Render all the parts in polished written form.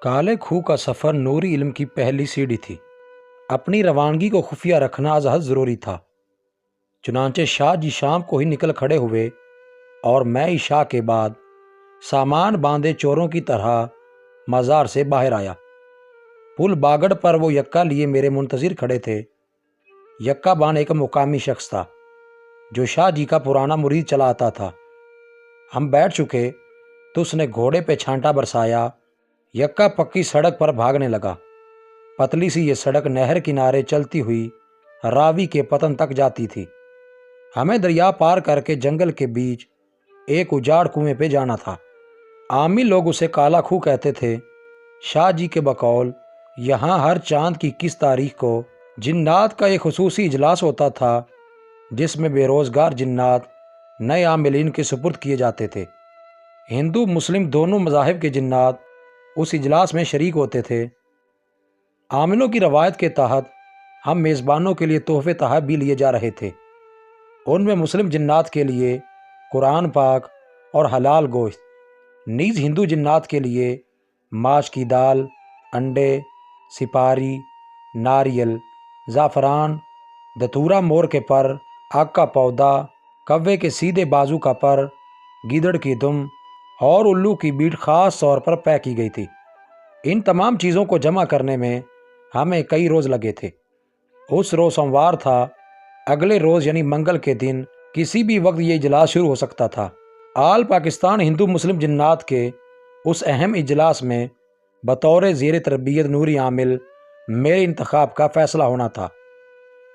کالے کھو کا سفر نوری علم کی پہلی سیڑھی تھی۔ اپنی روانگی کو خفیہ رکھنا از حد ضروری تھا۔ چنانچہ شاہ جی شام کو ہی نکل کھڑے ہوئے اور میں عشاء کے بعد سامان باندھے چوروں کی طرح مزار سے باہر آیا۔ پل باگڑ پر وہ یکا لیے میرے منتظر کھڑے تھے۔ یکا بان ایک مقامی شخص تھا جو شاہ جی کا پرانا مرید چلا آتا تھا۔ ہم بیٹھ چکے تو اس نے گھوڑے پہ چھانٹا برسایا۔ یکا پکی سڑک پر بھاگنے لگا۔ پتلی سی یہ سڑک نہر کنارے چلتی ہوئی راوی کے پتن تک جاتی تھی۔ ہمیں دریا پار کر کے جنگل کے بیچ ایک اجاڑ کنویں پہ جانا تھا۔ عامی لوگ اسے کالا کھو کہتے تھے۔ شاہ جی کے بقول یہاں ہر چاند کی 21 تاریخ کو جنات کا ایک خصوصی اجلاس ہوتا تھا جس میں بے روزگار جنات نئے عاملین کے سپرد کیے جاتے تھے۔ ہندو مسلم دونوں مذاہب کے جنات اس اجلاس میں شریک ہوتے تھے۔ عاملوں کی روایت کے تحت ہم میزبانوں کے لیے تحفے تحائف بھی لیے جا رہے تھے۔ ان میں مسلم جنات کے لیے قرآن پاک اور حلال گوشت، نیز ہندو جنات کے لیے ماش کی دال، انڈے، سپاری، ناریل، زعفران، دتورا مور کے پر، آگ کا پودا، کوے کے سیدھے بازو کا پر، گیدڑ کی دم اور الو کی بیٹ خاص طور پر پیک کی گئی تھی۔ ان تمام چیزوں کو جمع کرنے میں ہمیں کئی روز لگے تھے۔ اس روز سوموار تھا۔ اگلے روز یعنی منگل کے دن کسی بھی وقت یہ اجلاس شروع ہو سکتا تھا۔ آل پاکستان ہندو مسلم جنات کے اس اہم اجلاس میں بطور زیر تربیت نوری عامل میرے انتخاب کا فیصلہ ہونا تھا۔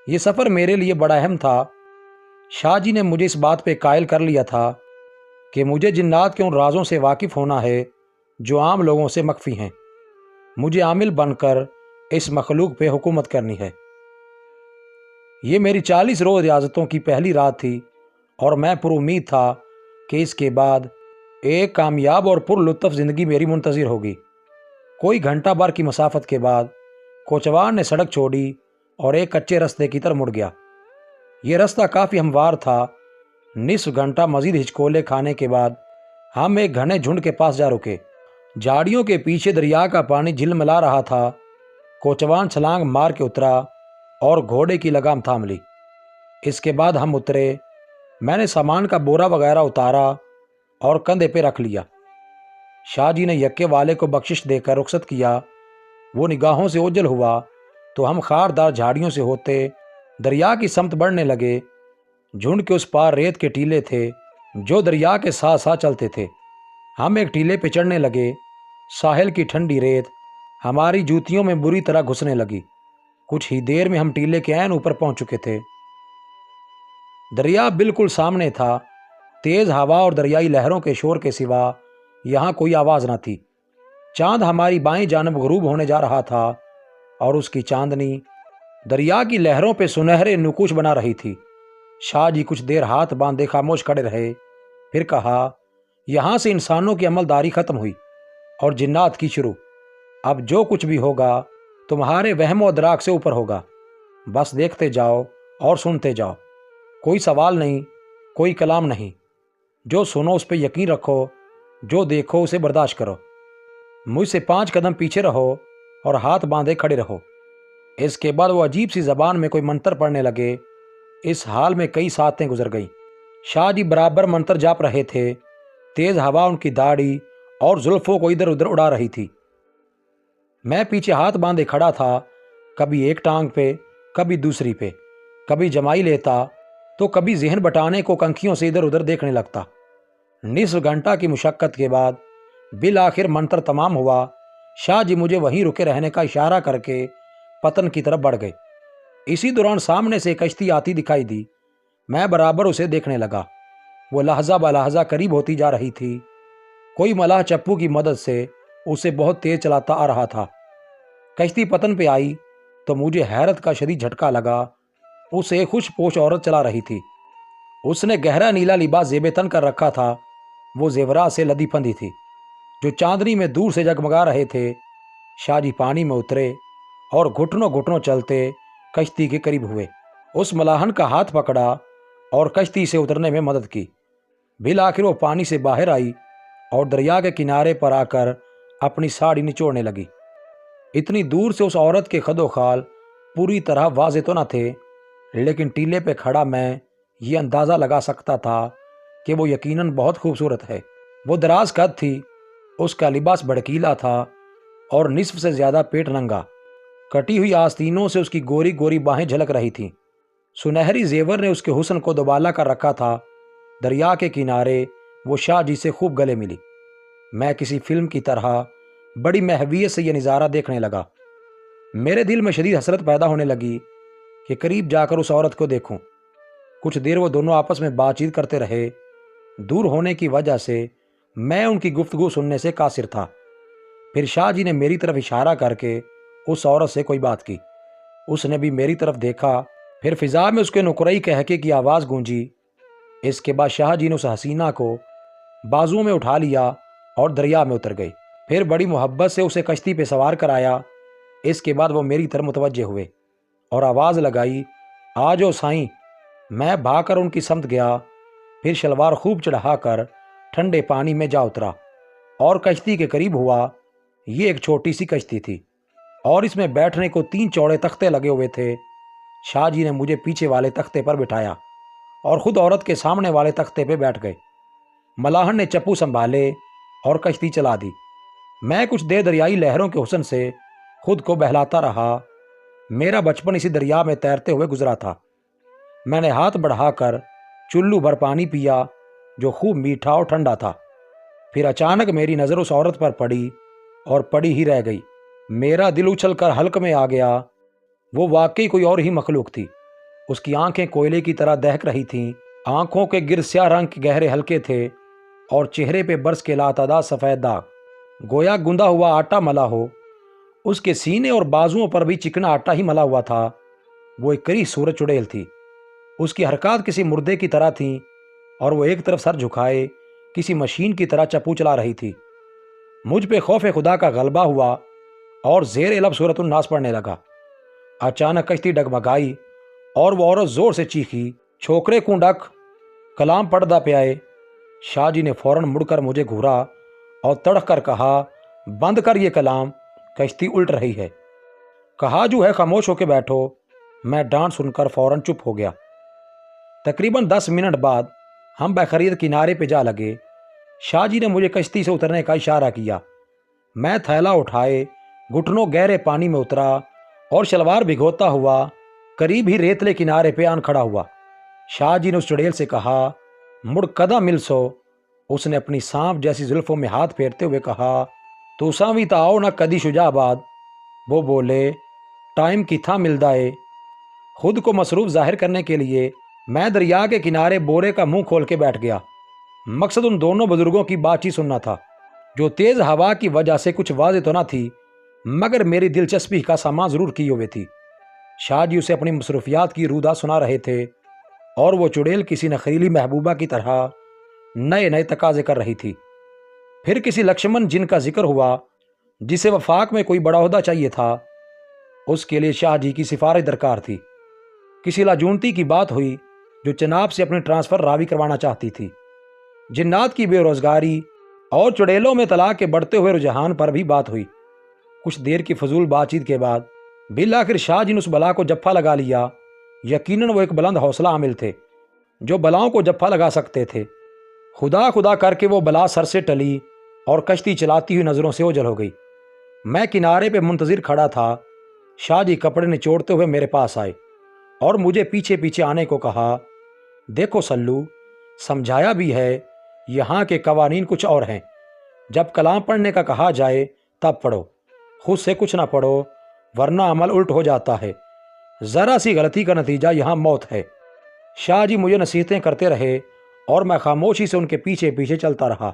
یہ سفر میرے لیے بڑا اہم تھا۔ شاہ جی نے مجھے اس بات پہ قائل کر لیا تھا کہ مجھے جنات کے ان رازوں سے واقف ہونا ہے جو عام لوگوں سے مخفی ہیں۔ مجھے عامل بن کر اس مخلوق پہ حکومت کرنی ہے۔ یہ میری 40 روز ریاضتوں کی پہلی رات تھی اور میں پر امید تھا کہ اس کے بعد ایک کامیاب اور پر لطف زندگی میری منتظر ہوگی۔ کوئی گھنٹہ بھر کی مسافت کے بعد کوچوان نے سڑک چھوڑی اور ایک کچے رستے کی طرف مڑ گیا۔ یہ رستہ کافی ہموار تھا۔ نصف گھنٹہ مزید ہچکولے کھانے کے بعد ہم ایک گھنے جھنڈ کے پاس جا رکے۔ جھاڑیوں کے پیچھے دریا کا پانی جھلملا رہا تھا۔ کوچوان چھلانگ مار کے اترا اور گھوڑے کی لگام تھام لی۔ اس کے بعد ہم اترے۔ میں نے سامان کا بورا وغیرہ اتارا اور کندھے پہ رکھ لیا۔ شاہ جی نے یکے والے کو بخشش دے کر رخصت کیا۔ وہ نگاہوں سے اوجھل ہوا تو ہم خاردار جھاڑیوں سے ہوتے دریا کی سمت بڑھنے لگے۔ جھنڈ کے اس پار ریت کے ٹیلے تھے جو دریا کے ساتھ ساتھ چلتے تھے۔ ہم ایک ٹیلے پہ چڑھنے لگے۔ ساحل کی ٹھنڈی ریت ہماری جوتیوں میں بری طرح گھسنے لگی۔ کچھ ہی دیر میں ہم ٹیلے کے عین اوپر پہنچ چکے تھے۔ دریا بالکل سامنے تھا۔ تیز ہوا اور دریائی لہروں کے شور کے سوا یہاں کوئی آواز نہ تھی۔ چاند ہماری بائیں جانب غروب ہونے جا رہا تھا اور اس کی چاندنی دریا کی لہروں پہ سنہرے نقوش بنا رہی تھی۔ شاہ جی کچھ دیر ہاتھ باندھے خاموش کھڑے رہے، پھر کہا، یہاں سے انسانوں کی عمل داری ختم ہوئی اور جنات کی شروع۔ اب جو کچھ بھی ہوگا تمہارے وہم و ادراک سے اوپر ہوگا۔ بس دیکھتے جاؤ اور سنتے جاؤ۔ کوئی سوال نہیں، کوئی کلام نہیں۔ جو سنو اس پہ یقین رکھو، جو دیکھو اسے برداشت کرو۔ مجھ سے 5 قدم پیچھے رہو اور ہاتھ باندھے کھڑے رہو۔ اس کے بعد وہ عجیب سی زبان میں کوئی منتر پڑھنے لگے۔ اس حال میں کئی ساعتیں گزر گئیں۔ شاہ جی برابر منتر جاپ رہے تھے۔ تیز ہوا ان کی داڑھی اور زلفوں کو ادھر ادھر اڑا رہی تھی۔ میں پیچھے ہاتھ باندھے کھڑا تھا، کبھی ایک ٹانگ پہ، کبھی دوسری پہ، کبھی جمائی لیتا تو کبھی ذہن بٹانے کو کنکھیوں سے ادھر ادھر دیکھنے لگتا۔ نصف گھنٹہ کی مشقت کے بعد بالآخر منتر تمام ہوا۔ شاہ جی مجھے وہیں رکے رہنے کا اشارہ کر کے پتن کی طرف بڑھ گئے۔ اسی دوران سامنے سے کشتی آتی دکھائی دی۔ میں برابر اسے دیکھنے لگا۔ وہ لحظہ بلحظہ قریب ہوتی جا رہی تھی۔ کوئی ملاح چپو کی مدد سے اسے بہت تیز چلاتا آ رہا تھا۔ کشتی پتن پہ آئی تو مجھے حیرت کا شدید جھٹکا لگا۔ اسے ایک خوش پوش عورت چلا رہی تھی۔ اس نے گہرا نیلا لباس زیب تن کر رکھا تھا۔ وہ زیورات سے لدی پھندی تھی جو چاندنی میں دور سے جگمگا رہے تھے۔ شاہ جی پانی میں اترے اور گھٹنوں گھٹنوں چلتے کشتی کے قریب ہوئے۔ اس ملاحن کا ہاتھ پکڑا اور کشتی سے اترنے میں مدد کی۔ بالآخر وہ پانی سے باہر آئی اور دریا کے کنارے پر آ کر اپنی ساڑی نچوڑنے لگی۔ اتنی دور سے اس عورت کے خد و خال پوری طرح واضح تو نہ تھے، لیکن ٹیلے پہ کھڑا میں یہ اندازہ لگا سکتا تھا کہ وہ یقیناً بہت خوبصورت ہے۔ وہ دراز قد تھی، اس کا لباس بھڑکیلا تھا اور نصف سے زیادہ پیٹ ننگا۔ کٹی ہوئی آستینوں سے اس کی گوری گوری باہیں جھلک رہی تھیں۔ سنہری زیور نے اس کے حسن کو دوبالا کر رکھا تھا۔ دریا کے کنارے وہ شاہ جی سے خوب گلے ملی۔ میں کسی فلم کی طرح بڑی محویت سے یہ نظارہ دیکھنے لگا۔ میرے دل میں شدید حسرت پیدا ہونے لگی کہ قریب جا کر اس عورت کو دیکھوں۔ کچھ دیر وہ دونوں آپس میں بات چیت کرتے رہے۔ دور ہونے کی وجہ سے میں ان کی گفتگو سننے سے قاصر تھا۔ پھر شاہ جی نے میری طرف اشارہ کر کے اس عورت سے کوئی بات کی۔ اس نے بھی میری طرف دیکھا۔ پھر فضا میں اس کے نقرئی کہکے کی آواز گونجی۔ اس کے بعد شاہ جی نے اس حسینہ کو بازو میں اٹھا لیا اور دریا میں اتر گئی۔ پھر بڑی محبت سے اسے کشتی پہ سوار کرایا۔ اس کے بعد وہ میری طرف متوجہ ہوئے اور آواز لگائی، آ جاؤ سائیں۔ میں بھاگ کر ان کی سمت گیا۔ پھر شلوار خوب چڑھا کر ٹھنڈے پانی میں جا اترا اور کشتی کے قریب ہوا۔ یہ ایک چھوٹی سی کشتی تھی اور اس میں بیٹھنے کو 3 چوڑے تختے لگے ہوئے تھے۔ شاہ جی نے مجھے پیچھے والے تختے پر بٹھایا اور خود عورت کے سامنے والے تختے پہ بیٹھ گئے۔ ملاحن نے چپو سنبھالے اور کشتی چلا دی۔ میں کچھ دیر دریائی لہروں کے حسن سے خود کو بہلاتا رہا۔ میرا بچپن اسی دریا میں تیرتے ہوئے گزرا تھا۔ میں نے ہاتھ بڑھا کر چلو بھر پانی پیا جو خوب میٹھا اور ٹھنڈا تھا۔ پھر اچانک میری نظر اس عورت پر پڑی اور پڑی ہی رہ گئی۔ میرا دل اچھل کر حلق میں آ گیا۔ وہ واقعی کوئی اور ہی مخلوق تھی۔ اس کی آنکھیں کوئلے کی طرح دہک رہی تھیں۔ آنکھوں کے گرد سیاہ رنگ کے گہرے حلقے تھے اور چہرے پہ برس کے لاتعداد سفید داغ، گویا گندا ہوا آٹا ملا ہو۔ اس کے سینے اور بازوؤں پر بھی چکنا آٹا ہی ملا ہوا تھا۔ وہ ایک کری صورت چڑیل تھی۔ اس کی حرکات کسی مردے کی طرح تھیں اور وہ ایک طرف سر جھکائے کسی مشین کی طرح چپو چلا رہی تھی۔ مجھ پہ خوف خدا کا غلبہ ہوا اور زیر لب سورۃ الناس پڑھنے لگا۔ اچانک کشتی ڈگمگائی اور وہ عورت زور سے چیخی، چھوکرے کوں ڈک، کلام پڑھدا پیائے۔ شاہ جی نے فوراً مڑ کر مجھے گھورا اور تڑک کر کہا، بند کر یہ کلام، کشتی الٹ رہی ہے۔ کہا جو ہے خاموش ہو کے بیٹھو۔ میں ڈانٹ سن کر فوراً چپ ہو گیا۔ تقریباً 10 منٹ بعد ہم بخرید کنارے پہ جا لگے۔ شاہ جی نے مجھے کشتی سے اترنے کا اشارہ کیا۔ میں تھیلا اٹھائے گھٹنوں گہرے پانی میں اترا اور شلوار بھگوتا ہوا قریب ہی ریتلے کنارے پہ آن کھڑا ہوا۔ شاہ جی نے اس چڑیل سے کہا، مڑ کدا مل سو۔ اس نے اپنی سانپ جیسی زلفوں میں ہاتھ پھیرتے ہوئے کہا، تو ساوی تا آؤ نہ کدی شجاع آباد۔ وہ بولے، ٹائم کتھا ملدا ہے۔ خود کو مصروف ظاہر کرنے کے لیے میں دریا کے کنارے بورے کا منہ کھول کے بیٹھ گیا۔ مقصد ان دونوں بزرگوں کی بات چیت سننا تھا، جو تیز ہوا کی وجہ سے کچھ واضح تو نہ تھی مگر میری دلچسپی کا سامان ضرور کی ہوئے تھی۔ شاہ جی اسے اپنی مصروفیات کی رودا سنا رہے تھے اور وہ چڑیل کسی نخریلی محبوبہ کی طرح نئے نئے تقاضے کر رہی تھی۔ پھر کسی لکشمن جن کا ذکر ہوا جسے وفاق میں کوئی بڑا عہدہ چاہیے تھا۔ اس کے لیے شاہ جی کی سفارش درکار تھی۔ کسی لاجونتی کی بات ہوئی جو چناب سے اپنی ٹرانسفر راوی کروانا چاہتی تھی۔ جنات کی بے روزگاری اور چڑیلوں میں طلاق کے بڑھتے ہوئے رجحان پر بھی بات ہوئی۔ کچھ دیر کی فضول بات چیت کے بعد بالآخر شاہ جی نے اس بلا کو جفا لگا لیا۔ یقیناً وہ ایک بلند حوصلہ عامل تھے جو بلاؤں کو جفا لگا سکتے تھے۔ خدا خدا کر کے وہ بلا سر سے ٹلی اور کشتی چلاتی ہوئی نظروں سے اوجھل ہو گئی۔ میں کنارے پہ منتظر کھڑا تھا۔ شاہ جی کپڑے نچوڑتے ہوئے میرے پاس آئے اور مجھے پیچھے پیچھے آنے کو کہا، دیکھو سلو، سمجھایا بھی ہے، یہاں کے قوانین کچھ اور ہیں۔ جب کلام پڑھنے کا کہا جائے تب پڑھو، خود سے کچھ نہ پڑھو ورنہ عمل الٹ ہو جاتا ہے۔ ذرا سی غلطی کا نتیجہ یہاں موت ہے۔ شاہ جی مجھے نصیحتیں کرتے رہے اور میں خاموشی سے ان کے پیچھے پیچھے چلتا رہا۔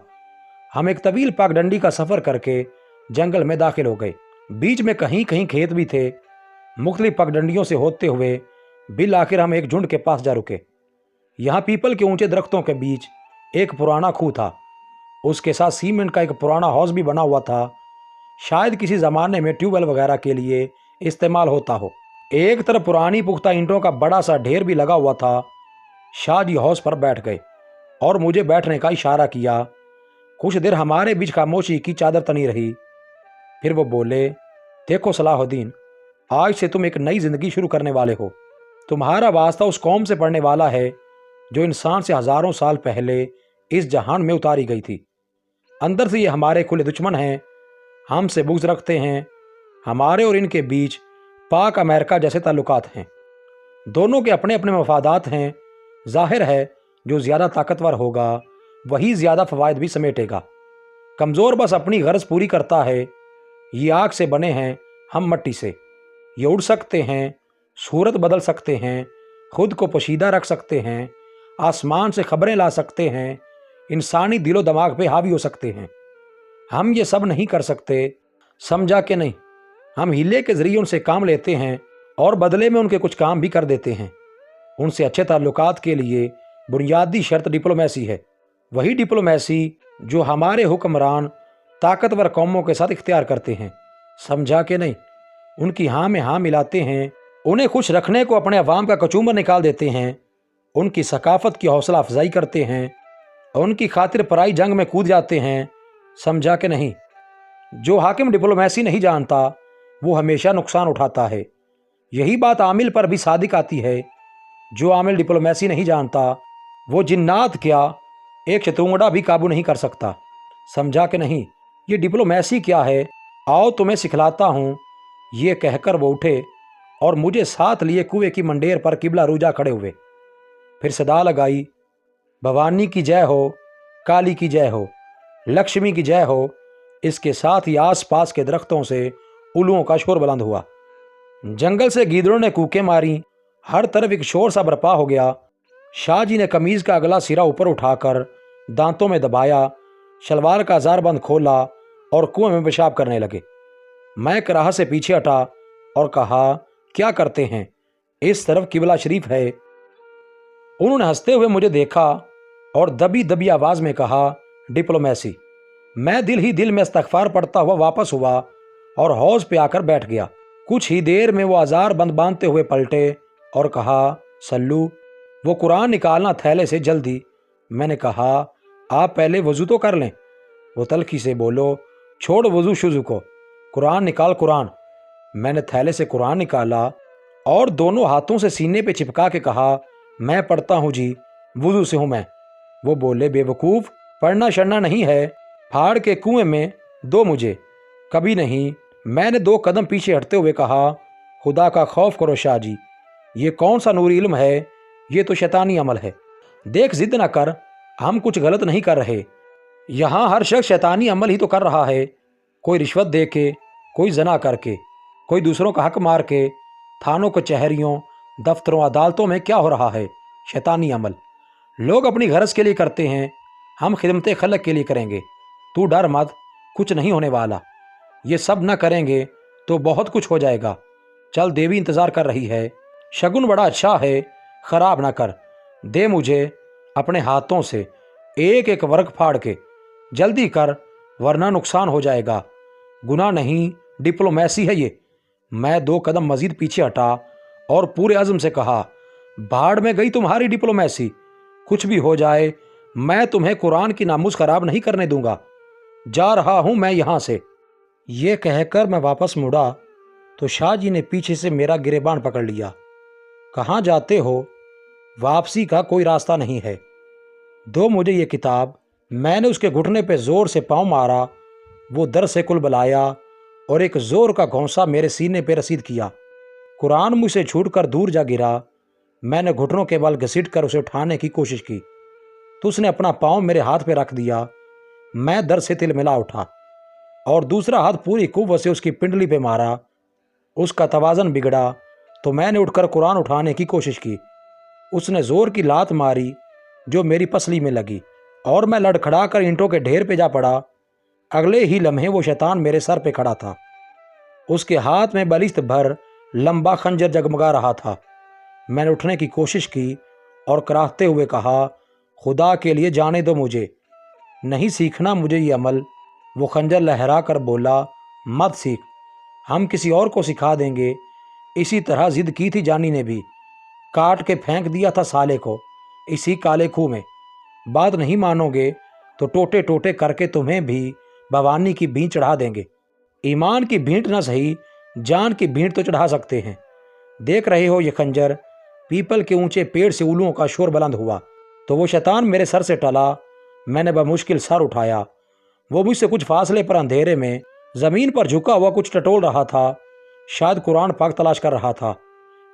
ہم ایک طویل پاک ڈنڈی کا سفر کر کے جنگل میں داخل ہو گئے۔ بیچ میں کہیں کہیں کھیت بھی تھے۔ مختلف پاک ڈنڈیوں سے ہوتے ہوئے بالآخر ہم ایک جھنڈ کے پاس جا رکے۔ یہاں پیپل کے اونچے درختوں کے بیچ ایک پرانا کھو تھا۔ اس کے ساتھ سیمنٹ کا ایک پرانا ہاؤس بھی بنا ہوا تھا، شاید کسی زمانے میں ٹیوب ویل وغیرہ کے لیے استعمال ہوتا ہو۔ ایک طرف پرانی پختہ اینٹوں کا بڑا سا ڈھیر بھی لگا ہوا تھا۔ شاہ جی ہاؤس پر بیٹھ گئے اور مجھے بیٹھنے کا اشارہ کیا۔ کچھ دیر ہمارے بیچ خاموشی کی چادر تنی رہی۔ फिर वो बोले, देखो सलाहुद्दीन, आज से तुम एक नई जिंदगी शुरू करने वाले हो। तुम्हारा वास्ता उस कौम से पड़ने वाला है जो इंसान से हजारों साल पहले इस जहान में उतारी गई थी। अंदर से ये हमारे खुले दुश्मन हैं, हमसे बुग़्ज़ रखते हैं। हमारे और इनके बीच पाक अमेरिका जैसे ताल्लुकात हैं। दोनों के अपने अपने मफादात हैं। जाहिर है जो ज़्यादा ताकतवर होगा वही ज़्यादा फ़वाइद भी समेटेगा। कमज़ोर बस अपनी गरज पूरी करता है। ये आग से बने हैं, हम मट्टी से। ये उड़ सकते हैं, सूरत बदल सकते हैं, खुद को पोशीदा रख सकते हैं, आसमान से खबरें ला सकते हैं, इंसानी दिलो दिमाग पे हावी हो सकते हैं। हम ये सब नहीं कर सकते, समझा कि नहीं। हम हीले के ज़रिए उनसे काम लेते हैं और बदले में उनके कुछ काम भी कर देते हैं। उनसे अच्छे ताल्लुकात के लिए बुनियादी शर्त डिप्लोमेसी है। वही डिप्लोमेसी जो हमारे हुक्मरान ताकतवर कौमों के साथ इख्तियार करते हैं, समझा कि नहीं। उनकी हाँ में हाँ मिलाते हैं, उन्हें खुश रखने को अपने अवाम का कचूमर निकाल देते हैं, उनकी सकाफत की हौसला अफजाई करते हैं और उनकी खातिर पराई जंग में कूद जाते हैं, समझा कि नहीं। जो हाकिम डिप्लोमेसी नहीं जानता वो हमेशा नुकसान उठाता है। यही बात आमिल पर भी सादिक आती है। जो आमिल डिप्लोमेसी नहीं जानता वो जिन्नात क्या एक शतुंगड़ा भी काबू नहीं कर सकता, समझा कि नहीं। ये डिप्लोमेसी क्या है, आओ तुम्हें सिखलाता हूँ। ये कहकर वो उठे और मुझे साथ लिए कुएं की मंडेर पर किबला रूजा खड़े हुए। फिर सदा लगाई, भवानी की जय हो, काली की जय हो, लक्ष्मी की जय हो। इसके साथ ही आस पास के दरख्तों से उल्लुओं का शोर बुलंद हुआ। जंगल से गीदड़ों ने कूकें मारी। हर तरफ एक शोर सा बर्पा हो गया। शाह जी ने कमीज का अगला सिरा ऊपर उठाकर दांतों में दबाया, शलवार का ज़ारबंद खोला और कुएं में पेशाब करने लगे। मैं कराह से पीछे हटा और कहा, क्या करते हैं, इस तरफ किबला शरीफ है। उन्होंने हंसते हुए मुझे देखा और दबी दबी आवाज़ में कहा, डिप्लोमेसी। मैं दिल ही दिल में इस्तग़फ़ार पढ़ता हुआ वापस हुआ और हौज पे आकर बैठ गया। कुछ ही देर में वो आज़ार बंद बांधते हुए पलटे और कहा, सल्लू। वो कुरान निकालना थैले से जल्दी। मैंने कहा, आप पहले वज़ू तो कर लें। वो तल्खी से बोलो, छोड़ वज़ू शुज़ू को, कुरान निकाल कुरान। मैंने थैले से कुरान निकाला और दोनों हाथों से सीने पे चिपका के कहा, मैं पढ़ता हूँ जी, वज़ू से हूँ मैं। वो बोले, बेवकूफ़, पढ़ना शढ़ना नहीं है, फाड़ के कुएं में दो मुझे। कभी नहीं। मैंने 2 कदम पीछे हटते हुए कहा, खुदा का खौफ करो शाह जी, ये कौन सा नूरी इल्म है, ये तो शैतानी अमल है। देख, जिद ना कर, हम कुछ गलत नहीं कर रहे। यहाँ हर शख्स शैतानी अमल ही तो कर रहा है। कोई रिश्वत दे के, कोई जना करके, कोई दूसरों का हक मार के। थानों कचहरियों, दफ्तरों, अदालतों में क्या हो रहा है, शैतानी अमल। लोग अपनी गरज के लिए करते हैं, हम खिदमत खलक के लिए करेंगे। तू डर मत, कुछ नहीं होने वाला। ये सब न करेंगे तो बहुत कुछ हो जाएगा। चल, देवी इंतज़ार कर रही है। शगुन बड़ा अच्छा है, ख़राब ना कर। दे मुझे अपने हाथों से एक एक वर्ग फाड़ के, जल्दी कर वरना नुकसान हो जाएगा। गुनाह नहीं, डिप्लोमेसी है ये। मैं 2 कदम मजीद पीछे हटा और पूरे अज़्म से कहा, भाड़ में गई तुम्हारी डिप्लोमेसी। कुछ भी हो जाए मैं तुम्हें कुरान की नामुस खराब नहीं करने दूंगा। जा रहा हूं मैं यहां से। ये कहकर मैं वापस मुड़ा तो शाह जी ने पीछे से मेरा गिरेबान पकड़ लिया। कहाँ जाते हो, वापसी का कोई रास्ता नहीं है। दो मुझे ये किताब। मैंने उसके घुटने पे जोर से पाँव मारा। वो दर से कुल बुलाया और एक जोर का घोंसा मेरे सीने पे रसीद किया। कुरान मुझसे छूटकर दूर जा गिरा। मैंने घुटनों के बल घसीट कर उसे उठाने की कोशिश की तो उसने अपना पाँव मेरे हाथ पे रख दिया। मैं दर से तिलमिला उठा और दूसरा हाथ पूरी कुव्वत से उसकी पिंडली पे मारा। उसका तवाज़न बिगड़ा तो मैंने उठकर कुरान उठाने की कोशिश की। उसने ज़ोर की लात मारी जो मेरी पसली में लगी और मैं लड़खड़ा कर ईंटों के ढेर पे जा पड़ा। अगले ही लम्हे वो शैतान मेरे सर पे खड़ा था। उसके हाथ में बलिश्त भर लंबा खंजर जगमगा रहा था। मैंने उठने की कोशिश की और कराहते हुए कहा, खुदा के लिए जाने दो मुझे, नहीं सीखना मुझे ये अमल। वो खंजर लहरा कर बोला, मत सीख, हम किसी और को सिखा देंगे। इसी तरह जिद की थी जानी ने भी, काट के फेंक दिया था साले को इसी काले खूह में। बात नहीं मानोगे तो टोटे टोटे करके तुम्हें भी भवानी की बीं चढ़ा देंगे। ایمان کی بھینٹ نہ سہی جان کی بھینٹ تو چڑھا سکتے ہیں۔ دیکھ رہے ہو یہ خنجر؟ پیپل کے اونچے پیڑ سے اولوؤں کا شور بلند ہوا تو وہ شیطان میرے سر سے ٹلا۔ میں نے بمشکل سر اٹھایا۔ وہ مجھ سے کچھ فاصلے پر اندھیرے میں زمین پر جھکا ہوا کچھ ٹٹول رہا تھا، شاید قرآن پاک تلاش کر رہا تھا۔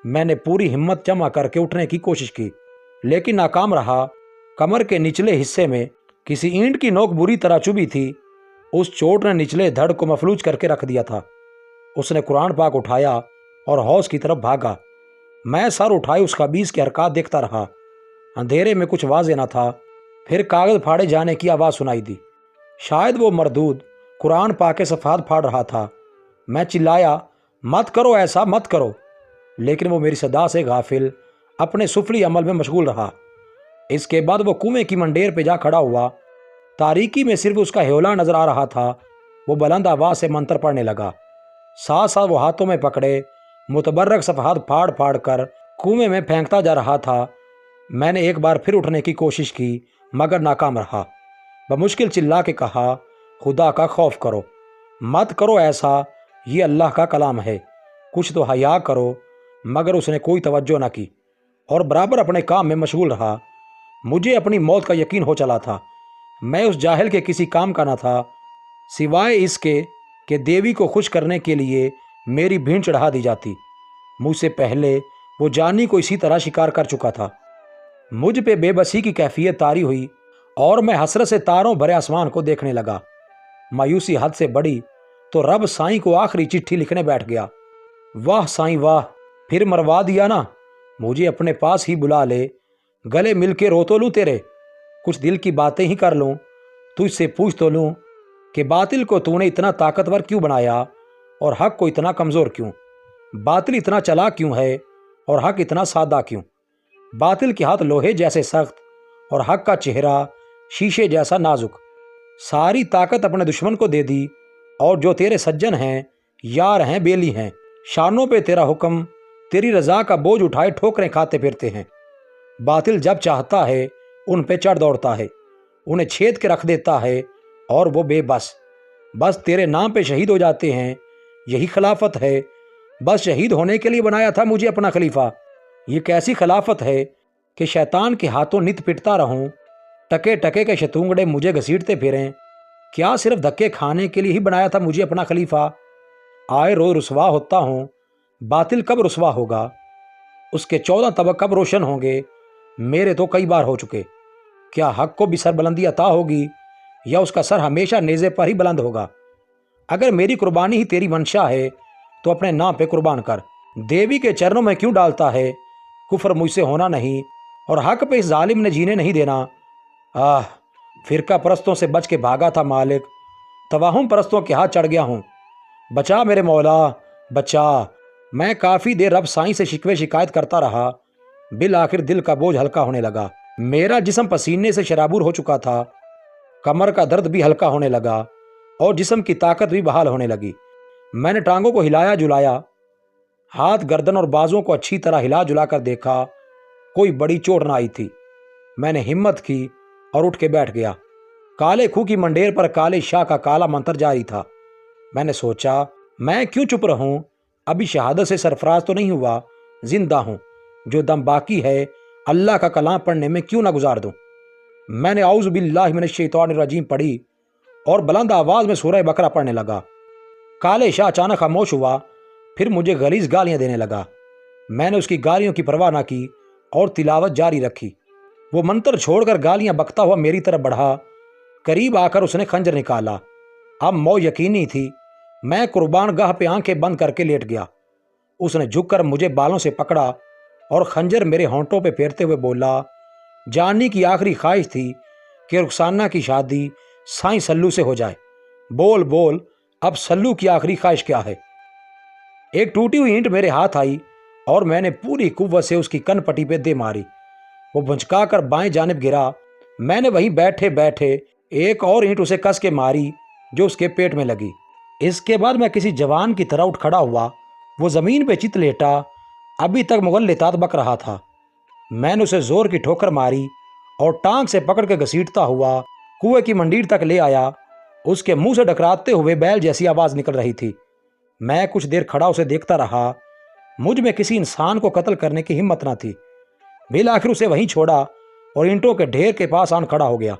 میں نے پوری ہمت جمع کر کے اٹھنے کی کوشش کی لیکن ناکام رہا۔ کمر کے نچلے حصے میں کسی اینٹ کی نوک بری طرح چبھی تھی۔ اس چوٹ نے نچلے دھڑ کو مفلوج کر کے رکھ دیا تھا۔ اس نے قرآن پاک اٹھایا اور حوض کی طرف بھاگا۔ میں سر اٹھائے اس خبیث کی حرکات دیکھتا رہا۔ اندھیرے میں کچھ واضح نہ تھا۔ پھر کاغذ پھاڑے جانے کی آواز سنائی دی۔ شاید وہ مردود قرآن پاک کے صفحات پھاڑ رہا تھا۔ میں چلایا، مت کرو ایسا، مت کرو، لیکن وہ میری صدا سے غافل اپنے سفلی عمل میں مشغول رہا۔ اس کے بعد وہ کنویں کی منڈیر پہ جا کھڑا ہوا۔ تاریکی میں صرف اس کا ہیولا نظر آ رہا تھا۔ وہ بلند آواز سے منتر پڑھنے لگا۔ ساتھ ساتھ وہ ہاتھوں میں پکڑے متبرک صفحات پھاڑ پھاڑ کر کنویں میں پھینکتا جا رہا تھا۔ میں نے ایک بار پھر اٹھنے کی کوشش کی مگر ناکام رہا۔ بمشکل چلا کے کہا، خدا کا خوف کرو، مت کرو ایسا، یہ اللہ کا کلام ہے، کچھ تو حیا کرو۔ مگر اس نے کوئی توجہ نہ کی اور برابر اپنے کام میں مشغول رہا۔ مجھے اپنی موت کا یقین ہو چلا تھا۔ میں اس جاہل کے کسی کام کا نہ تھا سوائے اس کے کہ دیوی کو خوش کرنے کے لیے میری بھینٹ چڑھا دی جاتی۔ مجھ سے پہلے وہ جانی کو اسی طرح شکار کر چکا تھا۔ مجھ پہ بے بسی کی کیفیت طاری ہوئی اور میں حسرت سے تاروں بھرے آسمان کو دیکھنے لگا۔ مایوسی حد سے بڑی تو رب سائیں کو آخری چٹھی لکھنے بیٹھ گیا۔ واہ سائیں واہ، پھر مروا دیا نا، مجھے اپنے پاس ہی بلا لے، گلے مل کے رو تو لوں تیرے، کچھ دل کی باتیں ہی کر لوں، تجھ سے پوچھ تو لوں کہ باطل کو تو نے اتنا طاقتور کیوں بنایا اور حق کو اتنا کمزور کیوں؟ باطل اتنا چلا کیوں ہے اور حق اتنا سادہ کیوں؟ باطل کے ہاتھ لوہے جیسے سخت اور حق کا چہرہ شیشے جیسا نازک۔ ساری طاقت اپنے دشمن کو دے دی اور جو تیرے سجن ہیں، یار ہیں، بیلی ہیں، شانوں پہ تیرا حکم، تیری رضا کا بوجھ اٹھائے ٹھوکریں کھاتے پھرتے ہیں۔ باطل جب چاہتا ہے ان پہ چڑھ دوڑتا ہے، انہیں چھید کے رکھ دیتا ہے اور وہ بے بس تیرے نام پہ شہید ہو جاتے ہیں۔ یہی خلافت ہے؟ بس شہید ہونے کے لیے بنایا تھا مجھے اپنا خلیفہ۔ یہ کیسی خلافت ہے کہ شیطان کے ہاتھوں نت پٹتا رہوں، ٹکے ٹکے کے شتونگڑے مجھے گھسیٹتے پھریں؟ کیا صرف دھکے کھانے کے لیے ہی بنایا تھا مجھے اپنا خلیفہ؟ آئے روز رسوا ہوتا ہوں، باطل کب رسوا ہوگا؟ اس کے 14 طبق کب روشن ہوں گے؟ میرے تو کئی بار ہو چکے۔ کیا حق کو بھی سر بلندی عطا ہوگی یا اس کا سر ہمیشہ نیزے پر ہی بلند ہوگا؟ اگر میری قربانی ہی تیری منشا ہے تو اپنے نام پہ قربان کر۔ دیوی کے چرنوں میں کیوں ڈالتا ہے؟ کفر مجھ سے ہونا نہیں اور حق پہ اس ظالم نے جینے نہیں دینا۔ فرقہ پرستوں سے بچ کے بھاگا تھا مالک، توہم پرستوں کے ہاتھ چڑھ گیا ہوں، بچا میرے مولا بچا۔ میں کافی دیر رب سائیں سے شکوے شکایت کرتا رہا۔ بالآخر دل کا بوجھ ہلکا ہونے لگا۔ میرا جسم پسینے سے شرابور ہو چکا تھا، کمر کا درد بھی ہلکا ہونے لگا اور جسم کی طاقت بھی بحال ہونے لگی۔ میں نے ٹانگوں کو ہلایا جلایا، ہاتھ گردن اور بازوں کو اچھی طرح ہلا جلا کر دیکھا، کوئی بڑی چوٹ نہ آئی تھی۔ میں نے ہمت کی اور اٹھ کے بیٹھ گیا۔ کالے کھو کی منڈیر پر کالے شاہ کا کالا منتر جاری تھا۔ میں نے سوچا، میں کیوں چپ رہوں؟ ابھی شہادت سے سرفراز تو نہیں ہوا، زندہ ہوں، جو دم باقی ہے اللہ کا کلام پڑھنے میں کیوں نہ گزار دوں۔ میں نے اعوذ باللہ من الشیطان الرجیم پڑھی اور بلند آواز میں سورہ بقرہ پڑھنے لگا۔ کالے شاہ اچانک خاموش ہوا، پھر مجھے غلیظ گالیاں دینے لگا۔ میں نے اس کی گالیوں کی پرواہ نہ کی اور تلاوت جاری رکھی۔ وہ منتر چھوڑ کر گالیاں بکتا ہوا میری طرف بڑھا۔ قریب آ کر اس نے خنجر نکالا۔ اب مو یقینی تھی۔ میں قربان گاہ پہ آنکھیں بند کر کے لیٹ گیا۔ اس نے جھک کر مجھے بالوں سے پکڑا اور خنجر میرے ہونٹوں پہ پھیرتے ہوئے بولا، جانی کی آخری خواہش تھی کہ رخسانہ کی شادی سائیں سلو سے ہو جائے۔ بول بول، اب سلو کی آخری خواہش کیا ہے؟ ایک ٹوٹی ہوئی اینٹ میرے ہاتھ آئی اور میں نے پوری قوت سے اس کی کن پٹی پہ دے ماری۔ وہ بھنچکا کر بائیں جانب گرا۔ میں نے وہیں بیٹھے بیٹھے ایک اور اینٹ اسے کس کے ماری جو اس کے پیٹ میں لگی۔ اس کے بعد میں کسی جوان کی طرح اٹھ کھڑا ہوا۔ وہ زمین پہ چت لیٹا، ابھی تک مغلطات بک رہا تھا۔ میں نے اسے زور کی ٹھوکر ماری اور ٹانگ سے پکڑ کے گھسیٹتا ہوا کنویں کی منڈیر تک لے آیا۔ اس کے منہ سے ڈکراتے ہوئے بیل جیسی آواز نکل رہی تھی۔ میں کچھ دیر کھڑا اسے دیکھتا رہا۔ مجھ میں کسی انسان کو قتل کرنے کی ہمت نہ تھی۔ بالآخر اسے وہیں چھوڑا اور اینٹوں کے ڈھیر کے پاس آن کھڑا ہو گیا۔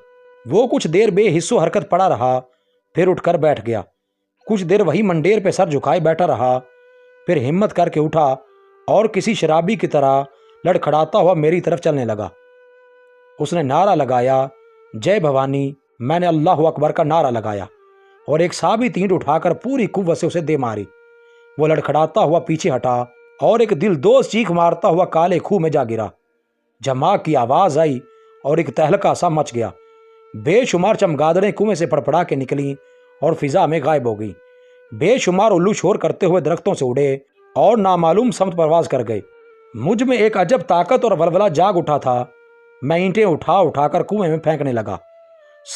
وہ کچھ دیر بے حس و حرکت پڑا رہا، پھر اٹھ کر بیٹھ گیا۔ کچھ دیر وہی منڈیر پہ سر جھکائے بیٹھا رہا، پھر ہمت کر کے اٹھا اور کسی شرابی کی طرح لڑکھڑاتا ہوا میری طرف چلنے لگا۔ اس نے نعرہ لگایا، جے بھوانی۔ میں نے اللہ اکبر کا نعرہ لگایا اور ایک ثابت اینٹ اٹھا کر پوری قوت سے اسے دے ماری۔ وہ لڑکھڑاتا ہوا پیچھے ہٹا اور ایک دلدوز چیخ مارتا ہوا کالے کھوہ میں جا گرا۔ جھماک کی آواز آئی اور ایک تہلکہ سا مچ گیا۔ بے شمار چمگادڑیں کنویں سے پڑپڑا کے نکلیں اور فضا میں غائب ہو گئیں۔ بے شمار الو شور کرتے ہوئے درختوں سے اڑے اور نامعلوم سمت پرواز کر گئے۔ مجھ میں ایک عجب طاقت اور ولولہ جاگ اٹھا تھا۔ میں اینٹیں اٹھا اٹھا کر کنویں میں پھینکنے لگا۔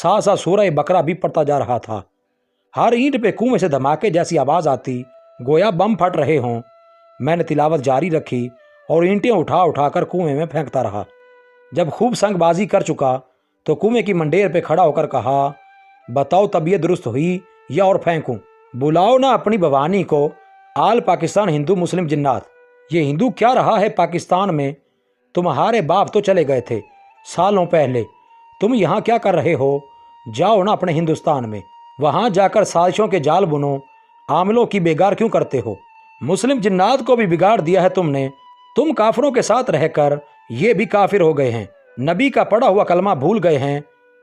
سا سا سورہ بقرہ بھی پڑتا جا رہا تھا۔ ہر اینٹ پہ کنویں سے دھماکے جیسی آواز آتی، گویا بم پھٹ رہے ہوں۔ میں نے تلاوت جاری رکھی اور اینٹیں اٹھا اٹھا کر کنویں میں پھینکتا رہا۔ جب خوب سنگ بازی کر چکا تو کنویں کی منڈیر پہ کھڑا ہو کر کہا، بتاؤ طبیعت درست ہوئی یا اور پھینکوں؟ بلاؤ نا اپنی بھوانی کو۔ آل پاکستان ہندو مسلم جنات، یہ ہندو کیا رہا ہے پاکستان میں؟ تمہارے باپ تو چلے گئے تھے سالوں پہلے، تم یہاں کیا کر رہے ہو؟ جاؤ نا اپنے ہندوستان میں، وہاں جا کر سازشوں کے جال بنو۔ عاملوں کی بیگار کیوں کرتے ہو؟ مسلم جنات کو بھی بگاڑ دیا ہے تم نے۔ تم کافروں کے ساتھ رہ کر یہ بھی کافر ہو گئے ہیں، نبی کا پڑھا ہوا کلمہ بھول گئے ہیں۔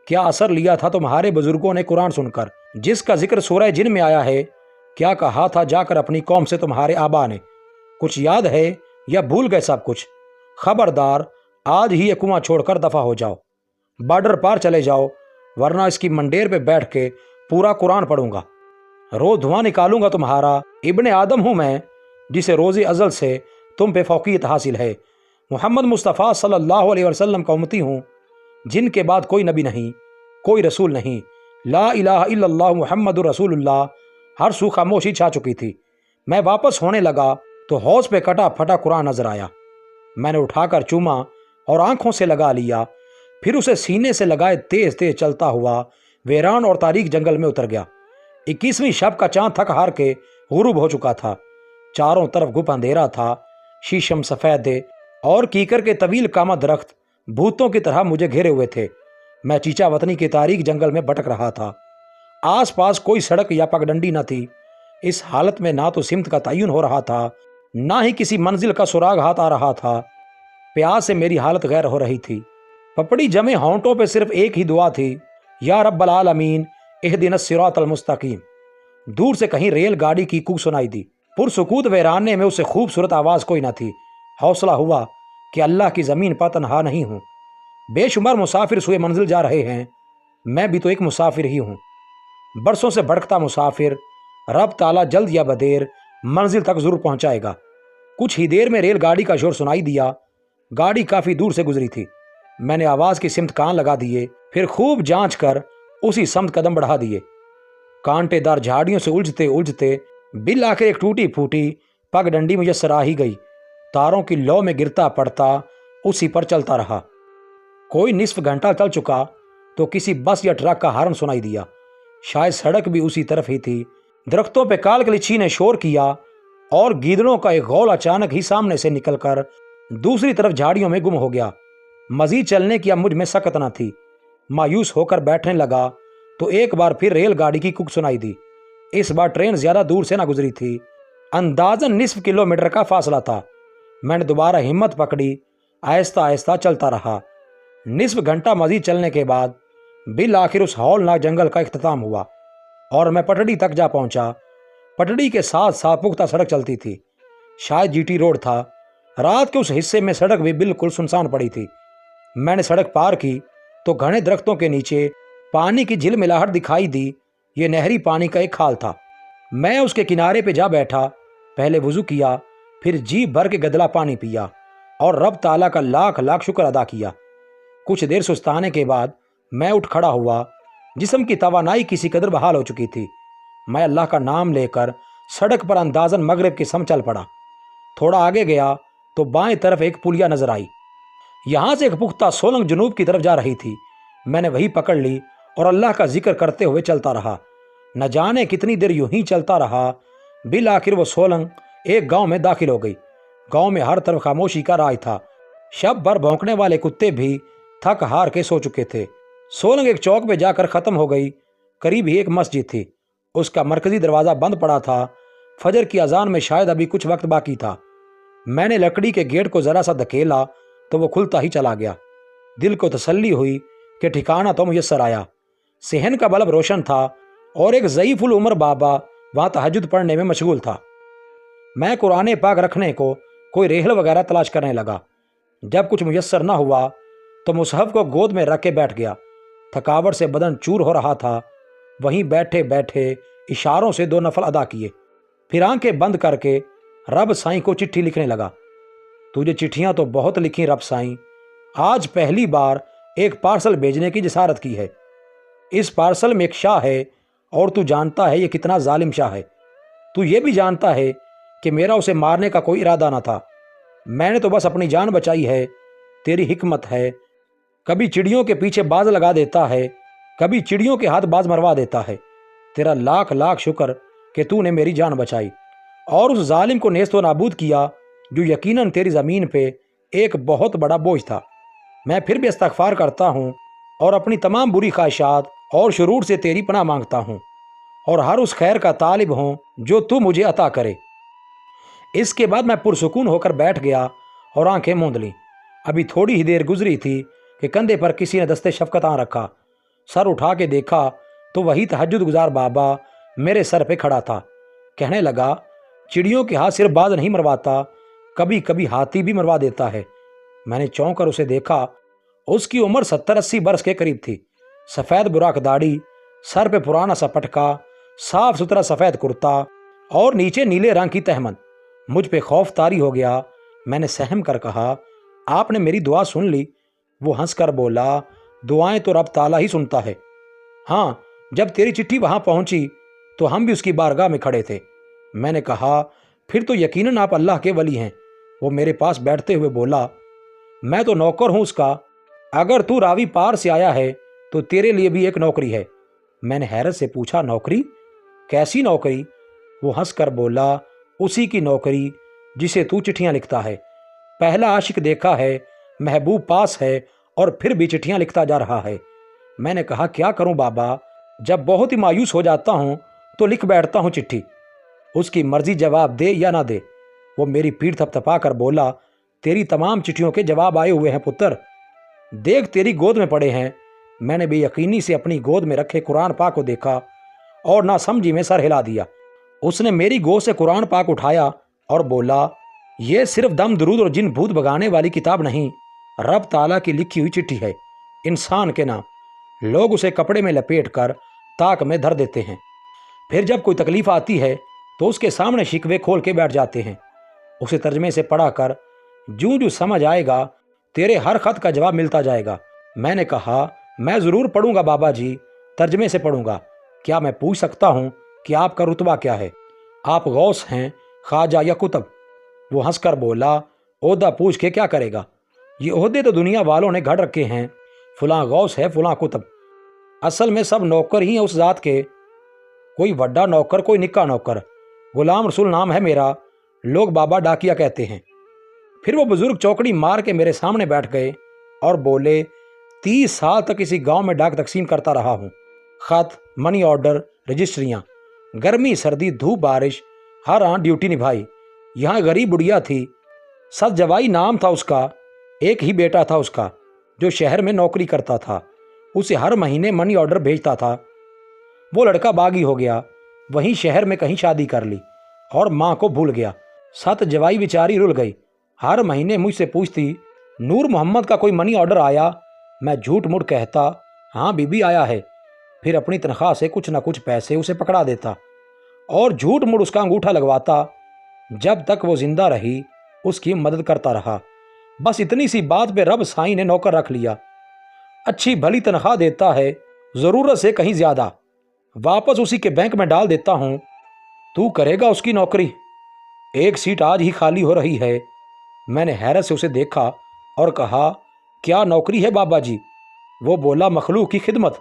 کیا اثر لیا تھا تمہارے بزرگوں نے قرآن سن کر، جس کا ذکر سورہ جن میں آیا ہے؟ کیا کہا تھا جا کر اپنی قوم سے تمہارے آبا نے؟ کچھ یاد ہے یا بھول گئے سب کچھ؟ خبردار، آج ہی یہ کنواں چھوڑ کر دفع ہو جاؤ، بارڈر پار چلے جاؤ، ورنہ اس کی منڈیر پہ بیٹھ کے پورا قرآن پڑھوں گا، روز دھواں نکالوں گا تمہارا۔ ابن آدم ہوں میں، جسے روز ازل سے تم پہ فوقیت حاصل ہے۔ محمد مصطفیٰ صلی اللہ علیہ وسلم کا امتی ہوں، جن کے بعد کوئی نبی نہیں، کوئی رسول نہیں۔ لا الہ الا اللہ محمد رسول اللہ۔ ہر سو خاموشی چھا چکی تھی۔ میں واپس ہونے لگا تو حوض پہ کٹا پھٹا قرآن نظر آیا۔ میں نے اٹھا کر چوما اور آنکھوں سے لگا لیا، پھر اسے سینے سے لگائے تیز تیز چلتا ہوا ویران اور تاریک جنگل میں اتر گیا۔ 21ویں شب کا چاند تھک ہار کے غروب ہو چکا تھا۔ چاروں طرف گپ اندھیرا تھا۔ شیشم سفیدے اور کیکر کے طویل کامہ درخت بھوتوں کی طرح مجھے گھیرے ہوئے تھے۔ میں چیچا وطنی کے تاریک جنگل میں بھٹک رہا تھا۔ آس پاس کوئی سڑک یا پگڈنڈی نہ تھی۔ اس حالت میں نہ تو سمت کا تعین ہو رہا تھا، نہ ہی کسی منزل کا سراغ ہاتھ آ رہا تھا۔ پیاس سے میری حالت غیر ہو رہی تھی۔ پپڑی جمے ہونٹوں پہ صرف ایک ہی دعا تھی، یا رب العالمین اہدنا الصراط المستقیم۔ دور سے کہیں ریل گاڑی کی کوک سنائی دی۔ پرسکوت ویرانے میں اسے خوبصورت آواز کوئی نہ تھی۔ حوصلہ ہوا کہ اللہ کی زمین پر تنہا نہیں ہوں۔ بے شمار مسافر سوئے منزل جا رہے ہیں، میں بھی تو ایک مسافر ہی ہوں، برسوں سے بھٹکتا مسافر۔ رب تعالیٰ جلد یا بدیر منزل تک ضرور پہنچائے گا۔ کچھ ہی دیر میں ریل گاڑی کا شور سنائی دیا۔ گاڑی کافی دور سے گزری تھی۔ میں نے آواز کی سمت کان لگا دیے، پھر خوب جانچ کر اسی سمت قدم بڑھا دیے۔ کانٹے دار جھاڑیوں سے الجھتے الجھتے بالآخر ایک ٹوٹی پھوٹی پگ ڈنڈی میسر آ ہی گئی۔ تاروں کی لو میں گرتا پڑتا اسی پر چلتا رہا۔ کوئی نصف گھنٹہ چل چکا تو کسی بس یا ٹرک کا ہارن سنائی دیا۔ شاید سڑک بھی اسی طرف ہی تھی۔ درختوں پہ کال کلیچی نے شور کیا اور گیدڑوں کا ایک غول اچانک ہی سامنے سے نکل کر دوسری طرف جھاڑیوں میں گم ہو گیا۔ مزید چلنے کی اب مجھ میں سکت نہ تھی۔ مایوس ہو کر بیٹھنے لگا تو ایک بار پھر ریل گاڑی کی کوک سنائی دی۔ اس بار ٹرین زیادہ دور سے نہ گزری تھی، اندازاً نصف کلومیٹر کا فاصلہ تھا۔ میں نے دوبارہ ہمت پکڑی، آہستہ آہستہ چلتا رہا۔ نصف گھنٹہ مزید چلنے کے بعد بالآخر اس ہولناک جنگل کا اختتام ہوا اور میں پٹڑی تک جا پہنچا۔ پٹڑی کے ساتھ ساتھ پختہ سڑک چلتی تھی، شاید جی ٹی روڈ تھا۔ رات کے اس حصے میں سڑک بھی بالکل سنسان پڑی تھی۔ میں نے سڑک پار کی تو گھنے درختوں کے نیچے پانی کی جھلملاہٹ دکھائی دی۔ یہ نہری پانی کا ایک کھال تھا۔ میں اس کے کنارے پہ جا بیٹھا، پہلے وضو کیا، پھر جی بھر کے گدلا پانی پیا اور رب تعالیٰ کا لاکھ لاکھ شکر ادا کیا۔ کچھ دیر سستانے کے بعد میں اٹھ کھڑا ہوا۔ جسم کی توانائی کسی قدر بحال ہو چکی تھی۔ میں اللہ کا نام لے کر سڑک پر اندازاً مغرب کی سمت چل پڑا۔ تھوڑا آگے گیا تو بائیں طرف ایک پلیا نظر آئی۔ یہاں سے ایک پختہ سولنگ جنوب کی طرف جا رہی تھی۔ میں نے وہی پکڑ لی اور اللہ کا ذکر کرتے ہوئے چلتا رہا۔ न जाने कितनी देर यूं ही चलता रहा। बिल आखिर वो सोलंग एक गांव में दाखिल हो गई। गांव में हर तरफ खामोशी का राज था। शब भर भौंकने वाले कुत्ते भी थक हार के सो चुके थे। सोलंग एक चौक पे जाकर खत्म हो गई। करीब ही एक मस्जिद थी। उसका मरकजी दरवाज़ा बंद पड़ा था। फजर की अजान में शायद अभी कुछ वक्त बाकी था। मैंने लकड़ी के गेट को ज़रा सा धकेला तो वो खुलता ही चला गया। दिल को तसल्ली हुई कि ठिकाना तो मुयस्सर आया। सेहन का बल्ब रोशन था और एक ज़ईफ़ुल उम्र बाबा वहाँ तहज्जुद पढ़ने में मशगूल था। मैं कुरान पाक रखने को कोई रेहल वगैरह तलाश करने लगा। जब कुछ मुयस्सर न हुआ तो मुसहफ़ को गोद में रख के बैठ गया। थकावट से बदन चूर हो रहा था। वहीं बैठे बैठे इशारों से 2 नफल अदा किए। फिर आंखें बंद करके रब साईं को चिट्ठी लिखने लगा। तुझे चिट्ठियां तो बहुत लिखी रब साईं, आज पहली बार एक पार्सल भेजने की जसारत की है। इस पार्सल में एक शाह है और तू जानता है ये कितना जालिम शाह है। तू ये भी जानता है कि मेरा उसे मारने का कोई इरादा ना था। मैंने तो बस अपनी जान बचाई है। तेरी हिकमत है, कभी चिड़ियों के पीछे बाज लगा देता है, कभी चिड़ियों के हाथ बाज मरवा देता है। तेरा लाख लाख शुक्र कि तूने मेरी जान बचाई और उस जालिम को नेस्त व नाबूद किया जो यकीनन तेरी ज़मीन पे एक बहुत बड़ा बोझ था। मैं फिर भी इस्तग़फ़ार करता हूँ और अपनी तमाम बुरी ख्वाहिशात और शुरूर से तेरी पनाह मांगता हूँ और हर उस खैर का तालिब हूँ जो तू मुझे अता करे। इसके बाद मैं पुरसुकून होकर बैठ गया और आंखें मूंद लीं। अभी थोड़ी ही देर गुजरी थी कि कंधे पर किसी ने दस्ते शफ़क़त आ रखा। सर उठा के देखा तो वही तहज्जुद गुजार बाबा मेरे सर पे खड़ा था। कहने लगा, चिड़ियों के हाथ सिर्फ बाज नहीं मरवाता, कभी कभी हाथी भी मरवा देता है। मैंने चौंक कर उसे देखा। उसकी उम्र 70-80 बरस के करीब थी। सफ़ेद बुराक दाढ़ी, सर पे पुराना सा पटका, साफ सुथरा सफ़ेद कुर्ता और नीचे नीले रंग की तहमद। मुझ पे खौफ तारी हो गया। मैंने सहम कर कहा, आपने मेरी दुआ सुन ली? वो हंस कर बोला, दुआएं तो रब ताला ही सुनता है। हाँ, जब तेरी चिट्ठी वहां पहुंची तो हम भी उसकी बारगाह में खड़े थे। मैंने कहा, फिर तो यकीनन आप अल्लाह के वली हैं। वो मेरे पास बैठते हुए बोला, मैं तो नौकर हूं उसका। अगर तू रावी पार से आया है तो तेरे लिए भी एक नौकरी है। मैंने हैरत से पूछा, नौकरी? कैसी नौकरी? वो हंसकर बोला, उसी की नौकरी जिसे तू चिट्ठियां लिखता है। पहला आशिक देखा है, महबूब पास है और फिर भी चिट्ठियां लिखता जा रहा है। मैंने कहा, क्या करूं बाबा, जब बहुत ही मायूस हो जाता हूं तो लिख बैठता हूं चिट्ठी। उसकी मर्जी जवाब दे या ना दे। वो मेरी पीठ थपथपा कर बोला, तेरी तमाम चिट्ठियों के जवाब आए हुए हैं पुत्र। देख, तेरी गोद में पड़े हैं। मैंने बेयकीनी से अपनी गोद में रखे कुरान पाक को देखा और ना समझी में सर हिला दिया। उसने मेरी गोद से कुरान पाक उठाया और बोला, यह सिर्फ दम दरूद और जिन भूत भगाने वाली किताब नहीं, रब ताला की लिखी हुई चिट्ठी है, इंसान के नाम। लोग उसे कपड़े में लपेट कर ताक में धर देते हैं। फिर जब कोई तकलीफ आती है तो उसके सामने शिकवे खोल के बैठ जाते हैं। उसे तर्जमे से पढ़ा कर जूं जूं समझ आएगा तेरे हर खत का जवाब मिलता जाएगा। मैंने कहा, मैं ज़रूर पढ़ूंगा बाबा जी, तर्जमे से पढ़ूंगा। क्या मैं पूछ सकता हूँ कि आपका रुतबा क्या है? आप गौस हैं, ख्वाजा या कुतब? वो हंसकर बोला, ओहदा पूछ के क्या करेगा? ये ओहदे तो दुनिया वालों ने घड़ रखे हैं, फलां गौस है, फलां कुतब। असल में सब नौकर ही हैं उस ज़ात के, कोई बड़ा नौकर, कोई निक्का नौकर। गुलाम रसूल नाम है मेरा, लोग बाबा डाकिया कहते हैं। फिर वो बुजुर्ग चौकड़ी मार के मेरे सामने बैठ गए और बोले, 30 साल तक इसी गांव में डाक तकसीम करता रहा हूँ। खत, मनी ऑर्डर, रजिस्ट्रियाँ, गर्मी सर्दी धूप बारिश, हर आन ड्यूटी निभाई। यहाँ गरीब बुढ़िया थी, सद जवाई नाम था उसका। एक ही बेटा था उसका जो शहर में नौकरी करता था। उसे हर महीने मनी ऑर्डर भेजता था। वो लड़का बागी हो गया, वहीं शहर में कहीं शादी कर ली और माँ को भूल गया। सत जवाई बेचारी रुल गई। हर महीने मुझसे पूछती, नूर मोहम्मद का कोई मनी ऑर्डर आया? मैं झूठ मूठ कहता, हाँ बीबी आया है। फिर अपनी तनख्वाह से कुछ न कुछ पैसे उसे पकड़ा देता और झूठ मूठ उसका अंगूठा लगवाता। जब तक वो जिंदा रही उसकी मदद करता रहा। बस इतनी सी बात पे रब साईं ने नौकर रख लिया। अच्छी भली तनख्वाह देता है, ज़रूरत से कहीं ज़्यादा। वापस उसी के बैंक में डाल देता हूँ। तू करेगा उसकी नौकरी? एक सीट आज ही खाली हो रही है। मैंने हैरत से उसे देखा और कहा, क्या नौकरी है बाबा जी? वो बोला, मखलूक की खिदमत,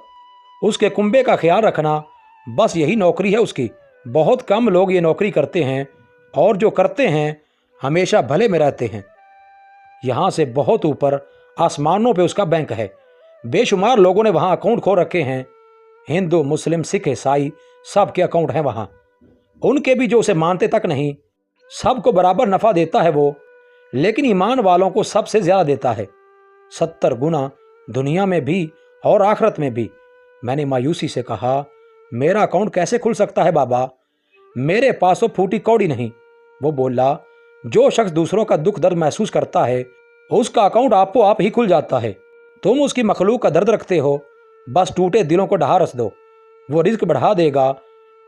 उसके कुंबे का ख्याल रखना, बस यही नौकरी है उसकी। बहुत कम लोग ये नौकरी करते हैं, और जो करते हैं हमेशा भले में रहते हैं। यहाँ से बहुत ऊपर आसमानों पे उसका बैंक है। बेशुमार लोगों ने वहाँ अकाउंट खोल रखे हैं। हिंदू, मुस्लिम, सिख, ईसाई सबके अकाउंट हैं वहाँ। उनके भी जो उसे मानते तक नहीं। सबको बराबर नफ़ा देता है वो, लेकिन ईमान वालों को सबसे ज़्यादा देता है, 70 गुना, दुनिया में भी और आखिरत में भी। मैंने मायूसी से कहा, मेरा अकाउंट कैसे खुल सकता है बाबा? मेरे पास तो फूटी कौड़ी नहीं। वो बोला, जो शख्स दूसरों का दुख दर्द महसूस करता है उसका अकाउंट आपको आप ही खुल जाता है। तुम उसकी मखलूक का दर्द रखते हो, बस टूटे दिलों को ढारस दो, वो रिज्क बढ़ा देगा।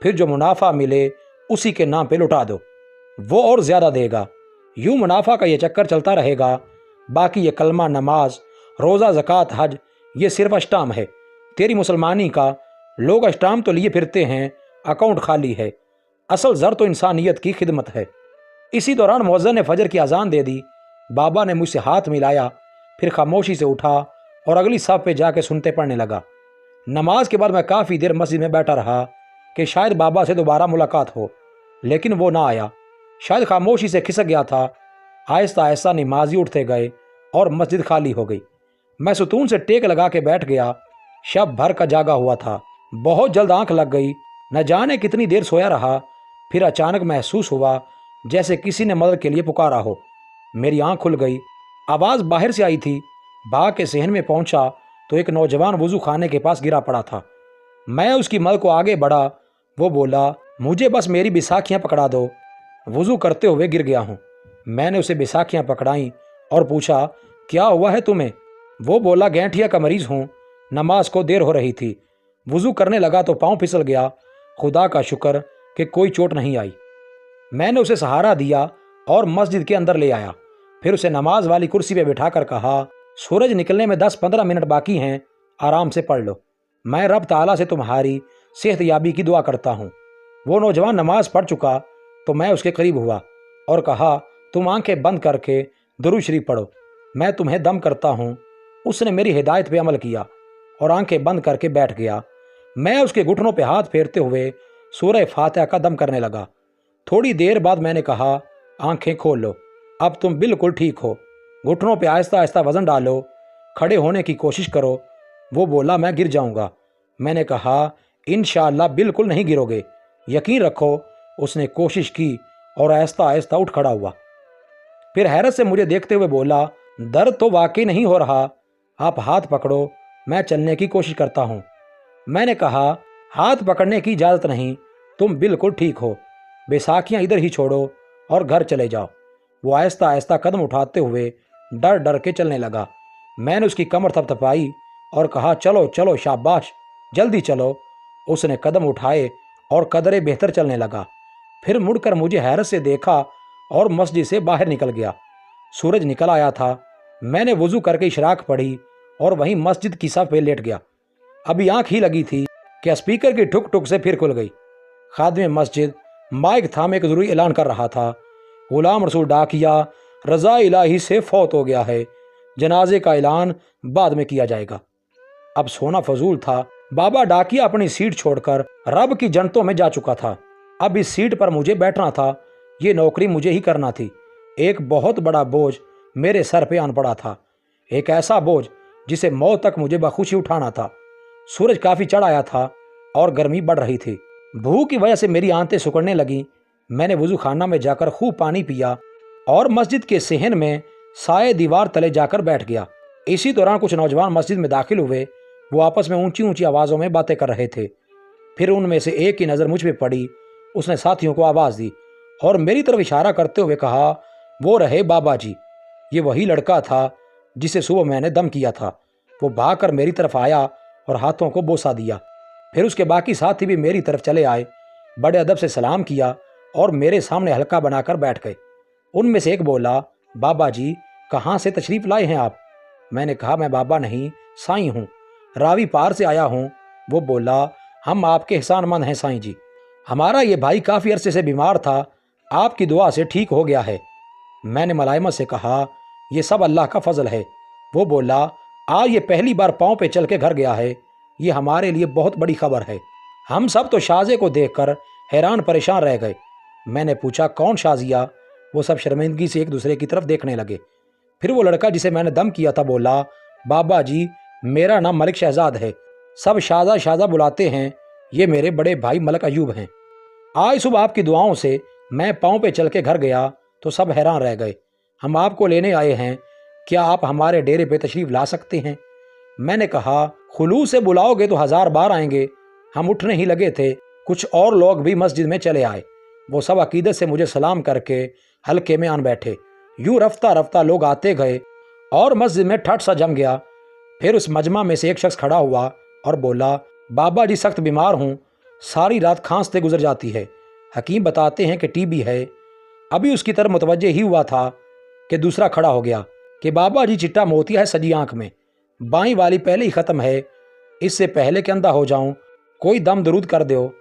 फिर जो मुनाफा मिले उसी के नाम पे लुटा दो, वो और ज़्यादा देगा। यूं मुनाफा का ये चक्कर चलता रहेगा। बाकी ये कलमा, नमाज, रोज़ा, ज़कात, हज, ये सिर्फ अष्टाम है तेरी मुसलमानी का। लोग अष्टाम तो लिए फिरते हैं, अकाउंट खाली है। असल ज़र तो इंसानियत की खिदमत है। इसी दौरान मुअज्जिन ने फजर की अजान दे दी। बाबा ने मुझसे हाथ मिलाया, फिर खामोशी से उठा और अगली सफ पे जाके सुनते पढ़ने लगा। नमाज के बाद मैं काफ़ी देर मस्जिद में बैठा रहा कि शायद बाबा से दोबारा मुलाकात हो, लेकिन वो ना आया। शायद खामोशी से खिसक गया था। आहिस्ता आहिस्ता नमाजी उठते गए और मस्जिद खाली हो गई। मैं सुतून से टेक लगा के बैठ गया। शब भर का जागा हुआ था। बहुत जल्द आंख लग गई। न जाने कितनी देर सोया रहा। फिर अचानक महसूस हुआ जैसे किसी ने मदद के लिए पुकारा हो। मेरी आंख खुल गई। आवाज़ बाहर से आई थी। भाग के सहन में पहुंचा तो एक नौजवान वज़ू खाने के पास गिरा पड़ा था। मैं उसकी मदद को आगे बढ़ा। वो बोला, मुझे बस मेरी बिसाखियाँ पकड़ा दो, वज़ू करते हुए गिर गया हूँ। मैंने उसे बिसाखियाँ पकड़ाईं और पूछा, क्या हुआ है तुम्हें? वो बोला, गैंठिया का मरीज़ हूँ, नमाज को देर हो रही थी, वज़ू करने लगा तो पाँव फिसल गया। खुदा का शुक्र कि कोई चोट नहीं आई। मैंने उसे सहारा दिया और मस्जिद के अंदर ले आया। फिर उसे नमाज वाली कुर्सी पे बिठाकर कहा, सूरज निकलने में 10-15 मिनट बाकी हैं, आराम से पढ़ लो। मैं रब ताला से तुम्हारी सेहतयाबी की दुआ करता हूँ। वो नौजवान नमाज पढ़ चुका तो मैं उसके करीब हुआ और कहा, तुम आंखें बंद करके दुरूद शरीफ पढ़ो, मैं तुम्हें दम करता हूँ। उसने मेरी हिदायत पे अमल किया और आंखें बंद करके बैठ गया। मैं उसके घुटनों पे हाथ फेरते हुए सूरह फातिहा का दम करने लगा। थोड़ी देर बाद मैंने कहा, आंखें खोल लो, अब तुम बिल्कुल ठीक हो। घुटनों पे आहिस्ता आहिस्ता वज़न डालो, खड़े होने की कोशिश करो। वो बोला, मैं गिर जाऊंगा। मैंने कहा, इंशाअल्लाह बिल्कुल नहीं गिरोगे, यकीन रखो। उसने कोशिश की और आहिस्ता आहिस्ता उठ खड़ा हुआ। फिर हैरत से मुझे देखते हुए बोला, दर्द तो वाकई नहीं हो रहा, आप हाथ पकड़ो, मैं चलने की कोशिश करता हूँ। मैंने कहा, हाथ पकड़ने की इजाज़त नहीं, तुम बिल्कुल ठीक हो, बैसाखियाँ इधर ही छोड़ो और घर चले जाओ। वो आहिस्ता आहिस्ता कदम उठाते हुए डर डर के चलने लगा। मैंने उसकी कमर थपथपाई और कहा, चलो चलो, शाबाश, जल्दी चलो। उसने कदम उठाए और कदरे बेहतर चलने लगा। फिर मुड़कर मुझे हैरत से देखा और मस्जिद से बाहर निकल गया। सूरज निकल आया था। मैंने वज़ू करके इशराक पढ़ी और वहीं मस्जिद की सफ पे लेट गया। अभी आंख ही लगी थी कि स्पीकर की ठुक ठुक से फिर खुल गई। खादिम मस्जिद माइक थामे एक ज़रूरी ऐलान कर रहा था, गुलाम रसूल डाकिया रज़ा इलाही से फौत हो गया है, जनाजे का ऐलान बाद में किया जाएगा। अब सोना फजूल था। बाबा डाकिया अपनी सीट छोड़कर रब की जन्नतों में जा चुका था। अब इस सीट पर मुझे बैठना था, ये नौकरी मुझे ही करना थी। एक बहुत बड़ा बोझ मेरे सर पे आन पड़ा था, एक ऐसा बोझ जिसे मौत तक मुझे बखुशी उठाना था। सूरज काफ़ी चढ़ आया था और गर्मी बढ़ रही थी। भूख की वजह से मेरी आंतें सिकुड़ने लगी। मैंने वज़ू खाना में जाकर खूब पानी पिया और मस्जिद के सेहन में साए दीवार तले जाकर बैठ गया। इसी दौरान कुछ नौजवान मस्जिद में दाखिल हुए। वो आपस में ऊंची ऊंची आवाज़ों में बातें कर रहे थे। फिर उनमें से एक की नज़र मुझ पे पड़ी। उसने साथियों को आवाज़ दी और मेरी तरफ इशारा करते हुए कहा, वो रहे बाबा जी, ये वही लड़का था जिसे सुबह मैंने दम किया था। वो भागकर मेरी तरफ आया और हाथों को बोसा दिया। फिर उसके बाकी साथी भी मेरी तरफ चले आए, बड़े अदब से सलाम किया और मेरे सामने हल्का बनाकर बैठ गए। उनमें से एक बोला, बाबा जी, कहाँ से तशरीफ़ लाए हैं आप? मैंने कहा, मैं बाबा नहीं, साईं हूँ, रावी पार से आया हूँ। वो बोला, हम आपके एहसानमंद हैं साईं जी, हमारा ये भाई काफ़ी अरसे से बीमार था, आपकी दुआ से ठीक हो गया है। मैंने मलाइमत से कहा, ये सब अल्लाह का फजल है। वो बोला, आज ये पहली बार पाँव पे चल के घर गया है, ये हमारे लिए बहुत बड़ी खबर है। हम सब तो शाज़े को देखकर हैरान परेशान रह गए। मैंने पूछा, कौन शाजिया? वो सब शर्मिंदगी से एक दूसरे की तरफ देखने लगे। फिर वो लड़का जिसे मैंने दम किया था बोला, बाबा जी, मेरा नाम मलिक शहजाद है, सब शाजा शाजा बुलाते हैं। ये मेरे बड़े भाई मलक अयूब हैं। आज सुबह आपकी दुआओं से मैं पाँव पे चल के घर गया तो सब हैरान रह गए। हम आपको लेने आए हैं, क्या आप हमारे डेरे पे तशरीफ़ ला सकते हैं? मैंने कहा, खुलूस से बुलाओगे तो 1000 बार आएंगे। हम उठने ही लगे थे, कुछ और लोग भी मस्जिद में चले आए। वो सब अकीदत से मुझे सलाम करके हल्के में आन बैठे। यूं रफ्ता रफ्ता लोग आते गए और मस्जिद में ठट सा जम गया। फिर उस मजमा में से एक शख्स खड़ा हुआ और बोला, बाबा जी सख्त बीमार हूँ, सारी रात खांसते गुजर जाती है। हकीम बताते हैं कि टीबी है। अभी उसकी तरफ मुतवज्जे ही हुआ था कि दूसरा खड़ा हो गया कि बाबा जी चिट्टा मोतिया है सजी आंख में, बाईं वाली पहले ही ख़त्म है, इससे पहले कि अंधा हो जाऊं कोई दम दरूद कर दो।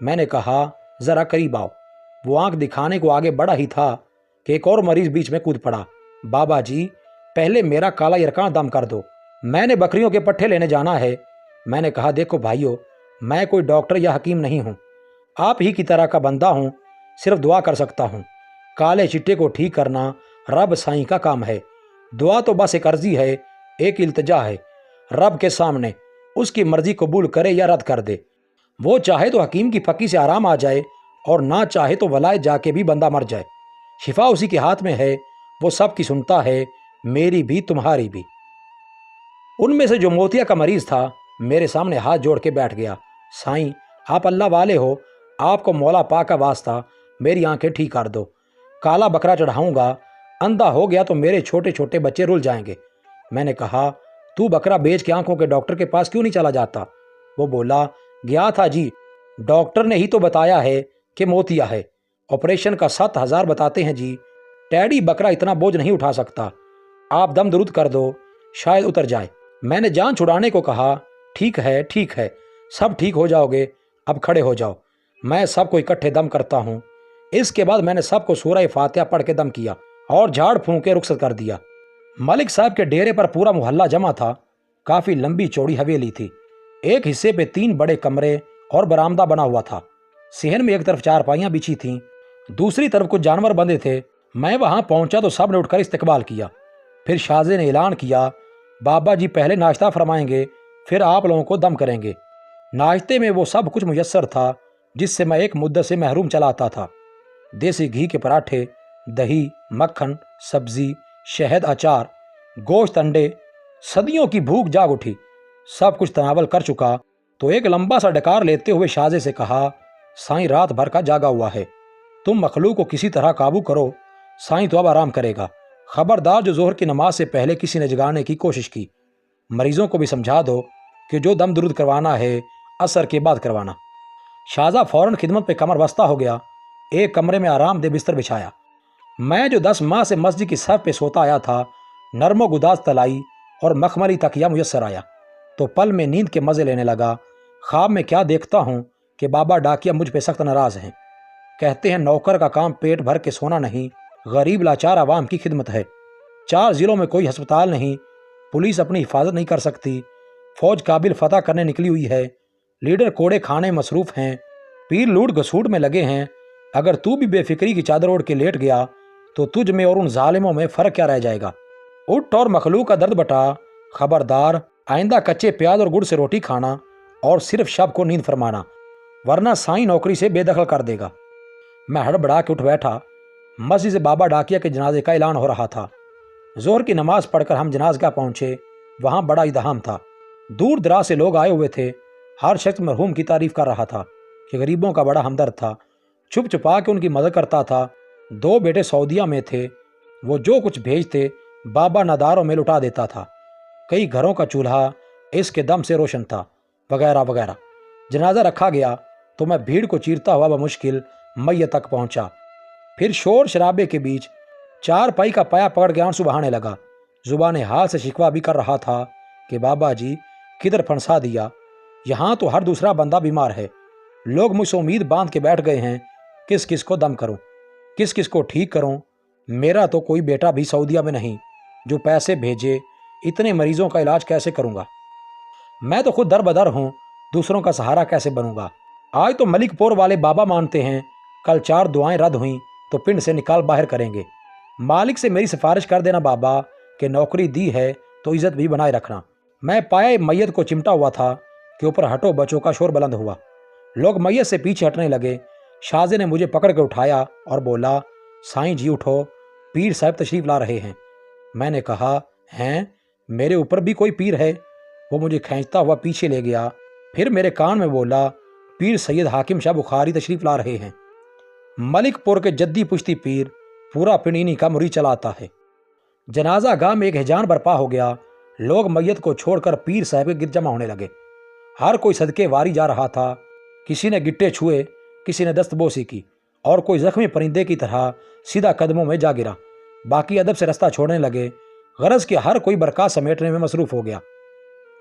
मैंने कहा, ज़रा करीब आओ। वो आंख दिखाने को आगे बढ़ा ही था कि एक और मरीज बीच में कूद पड़ा। बाबा जी, पहले मेरा काला यरकान दम कर दो, मैंने बकरियों के पट्ठे लेने जाना है। मैंने कहा, देखो भाइयों, मैं कोई डॉक्टर या हकीम नहीं हूँ, आप ही की तरह का बंदा हूँ, सिर्फ दुआ कर सकता हूँ। काले चिट्टे को ठीक करना रब साईं का काम है। दुआ तो बस एक अर्जी है, एक इल्तिजा है रब के सामने, उसकी मर्जी कबूल करे या रद्द कर दे। वो चाहे तो हकीम की फकी से आराम आ जाए और ना चाहे तो वलाए जाके भी बंदा मर जाए। शिफा उसी के हाथ में है, वो सब की सुनता है, मेरी भी तुम्हारी भी। उनमें से जो मोतिया का मरीज था मेरे सामने हाथ जोड़ के बैठ गया। साईं, आप अल्लाह वाले हो, आपको मौला पाक का वास्ता मेरी आंखें ठीक कर दो। काला बकरा चढ़ाऊंगा, अंधा हो गया तो मेरे छोटे छोटे बच्चे रुल जाएंगे। मैंने कहा, तू बकरा बेच के आंखों के डॉक्टर के पास क्यों नहीं चला जाता? वो बोला, गया था जी, डॉक्टर ने ही तो बताया है कि मोतिया है, ऑपरेशन का 7000 बताते हैं जी। टैडी बकरा इतना बोझ नहीं उठा सकता, आप दम दरूद कर दो, शायद उतर जाए। मैंने जान छुड़ाने को कहा, ठीक है, सब ठीक हो जाओगे, अब खड़े हो जाओ, मैं सबको इकट्ठे दम करता हूँ। इसके बाद मैंने सबको सूरह फातिहा पढ़ के दम किया और झाड़ फूंक के रुखसत कर दिया। मलिक साहब के डेरे पर पूरा मोहल्ला जमा था। काफ़ी लंबी चौड़ी हवेली थी। एक हिस्से पे 3 बड़े कमरे और बरामदा बना हुआ था। सेहन में एक तरफ चारपाइयाँ बिछी थीं, दूसरी तरफ कुछ जानवर बंधे थे। मैं वहाँ पहुँचा तो सब ने उठकर इस्तकबाल किया। फिर शाहजे ने ऐलान किया, बाबा जी पहले नाश्ता फरमाएंगे, फिर आप लोगों को दम करेंगे। नाश्ते में वो सब कुछ मुयस्सर था जिससे मैं एक मुद्दत से महरूम चला आता था। देसी घी के पराठे, दही, मक्खन, सब्जी, शहद, अचार, गोश्त, अंडे। सदियों की भूख जाग उठी। सब कुछ तनावल कर चुका तो एक लंबा सा डकार लेते हुए शाहजे से कहा, साईं रात भर का जागा हुआ है, तुम मखलूक को किसी तरह काबू करो, साईं तो अब आराम करेगा। खबरदार जो जोहर की नमाज से पहले किसी ने जगाने की कोशिश की। मरीजों को भी समझा दो कि जो दम दुरुद करवाना है असर के बाद करवाना। शाहजा फौरन खिदमत पे कमर बस्ता हो गया। एक कमरे में आरामदेह बिस्तर बिछाया। मैं जो 10 माह से मस्जिद की सफ पे सोता आया था, नरमो गुदाज तलाई और मखमली तकिया मुयस्सर आया तो पल में नींद के मज़े लेने लगा। ख्वाब में क्या देखता हूँ कि बाबा डाकिया मुझ पे सख्त नाराज़ हैं। कहते हैं नौकर का काम पेट भर के सोना नहीं, गरीब लाचार आवाम की खिदमत है। 4 ज़िलों में कोई अस्पताल नहीं, पुलिस अपनी हिफाजत नहीं कर सकती, फौज काबिल फतह करने निकली हुई है, लीडर कोड़े खाने मसरूफ़ हैं, पीर लूट घसूट में लगे हैं। अगर तू भी बेफिक्री की चादर ओढ़ के लेट गया तो तुझ में और उन जालिमों में फ़र्क क्या रह जाएगा? उठ और मखलूक का दर्द बटा। खबरदार, आइंदा कच्चे प्याज और गुड़ से रोटी खाना और सिर्फ शब को नींद फरमाना, वरना साईं नौकरी से बेदखल कर देगा। मैं हड़बड़ा के उठ बैठा। मस्जिद से बाबा डाकिया के जनाजे का ऐलान हो रहा था। जोहर की नमाज पढ़कर हम जनाजगाह पहुंचे। वहां बड़ा इज़्दिहाम था। दूर दराज से लोग आए हुए थे। हर शख्स मरहूम की तारीफ कर रहा था कि गरीबों का बड़ा हमदर्द था, छुप छुपा के उनकी मदद करता था। 2 बेटे सऊदीया में थे, वो जो कुछ भेजते बाबा नदारों में लुटा देता था। कई घरों का चूल्हा इसके दम से रोशन था, वगैरह वगैरह। जनाजा रखा गया तो मैं भीड़ को चीरता हुआ बमुश्किल मैयत तक पहुंचा। फिर शोर शराबे के बीच 4 पाई का पाया पकड़ के आंसू बहाने लगा। जुबान हाल से शिकवा भी कर रहा था कि बाबा जी किधर फंसा दिया, यहाँ तो हर दूसरा बंदा बीमार है। लोग मुझसे उम्मीद बांध के बैठ गए हैं, किस किस को दम करूं, किस किस को ठीक करूं। मेरा तो कोई बेटा भी सऊदीया में नहीं जो पैसे भेजे, इतने मरीजों का इलाज कैसे करूंगा? मैं तो खुद दर बदर हूं, दूसरों का सहारा कैसे बनूंगा? आज तो मलिकपुर वाले बाबा मानते हैं, कल 4 दुआएं रद्द हुई तो पिंड से निकाल बाहर करेंगे। मालिक से मेरी सिफारिश कर देना बाबा कि नौकरी दी है तो इज्जत भी बनाए रखना। मैं पाया मैयत को चिमटा हुआ था कि ऊपर हटो बच्चों का शोर बुलंद हुआ। लोग मैयत से पीछे हटने लगे। शाहजे ने मुझे पकड़ के उठाया और बोला, साईं जी उठो, पीर साहब तशरीफ ला रहे हैं। मैंने कहा, हैं, मेरे ऊपर भी कोई पीर है? वो मुझे खींचता हुआ पीछे ले गया। फिर मेरे कान में बोला, पीर सैयद हाकिम शाह बुखारी तशरीफ ला रहे हैं। मलिकपुर के जद्दी पुश्ती पीर पूरा पिंड इन्हीं का मुरीद चलाता है। जनाजा गाह में एक हिजान बर्पा हो गया। लोग मैयत को छोड़कर पीर साहब के गिर जमा होने लगे। हर कोई सदके वारी जा रहा था। किसी ने गिट्टे छुए, किसी ने दस्तबोसी की और कोई जख्मी परिंदे की तरह सीधा कदमों में जा गिरा। बाकी अदब से रास्ता छोड़ने लगे। गरज के हर कोई बरकत समेटने में मसरूफ हो गया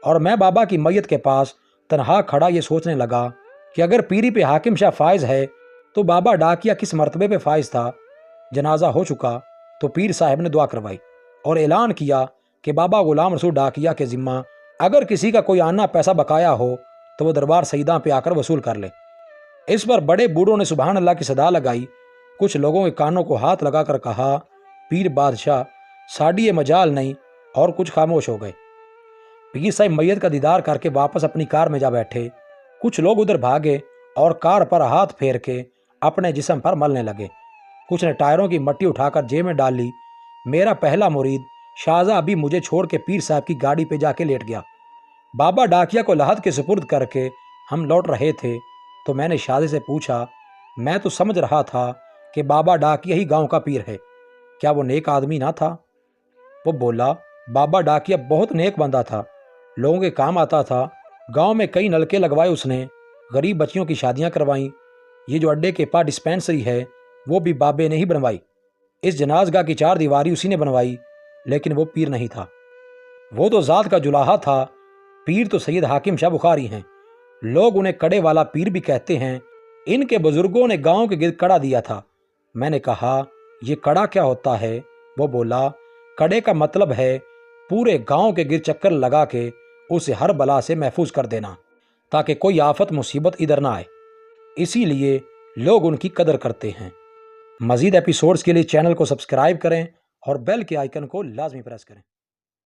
और मैं बाबा की मैयत के पास तनहा खड़ा ये सोचने लगा कि अगर पीरी पे हाकिम शाह फायज है तो बाबा डाकिया किस मर्तबे पे फायज था। जनाजा हो चुका तो पीर साहब ने दुआ करवाई और ऐलान किया कि बाबा गुलाम रसूल डाकिया के जिम्मा अगर किसी का कोई आना पैसा बकाया हो तो वो दरबार सईदा पे आकर वसूल कर ले। इस पर बड़े बूढ़ों ने सुबहान अल्लाह की सदा लगाई। कुछ लोगों के कानों को हाथ लगाकर कहा, पीर बादशाह साड़ी ये मजाल नहीं, और कुछ खामोश हो गए। पीर साहब मैयत का दीदार करके वापस अपनी कार में जा बैठे। कुछ लोग उधर भागे और कार पर हाथ फेर के अपने जिस्म पर मलने लगे। कुछ ने टायरों की मट्टी उठाकर जेब में डाल ली। मेरा पहला मुरीद शाहजा अभी मुझे छोड़ के पीर साहब की गाड़ी पे जाके लेट गया। बाबा डाकिया को लहद के सुपुर्द करके हम लौट रहे थे तो मैंने शाहजे से पूछा, मैं तो समझ रहा था कि बाबा डाकिया ही गांव का पीर है, क्या वो नेक आदमी ना था? वो बोला, बाबा डाकिया बहुत नेक बंदा था, लोगों के काम आता था। गांव में कई नलके लगवाए उसने, गरीब बच्चियों की शादियां करवाईं। ये जो अड्डे के पास डिस्पेंसरी है वो भी बाबे ने ही बनवाई। इस जनाजगाह की 4 दीवारी उसी ने बनवाई, लेकिन वो पीर नहीं था। वो तो ज़ात का जुलाहा था। पीर तो सैयद हाकिम शाह बुखारी हैं। लोग उन्हें कड़े वाला पीर भी कहते हैं। इनके बुजुर्गों ने गांव के गिर्द कड़ा दिया था। मैंने कहा, ये कड़ा क्या होता है? वो बोला, कड़े का मतलब है पूरे गांव के गिर्द चक्कर लगा के उसे हर बला से महफूज कर देना, ताकि कोई आफत मुसीबत इधर ना आए। इसीलिए लोग उनकी कदर करते हैं। मज़ीद एपिसोड्स के लिए चैनल को सब्सक्राइब करें और बेल के आइकन को लाजमी प्रेस करें।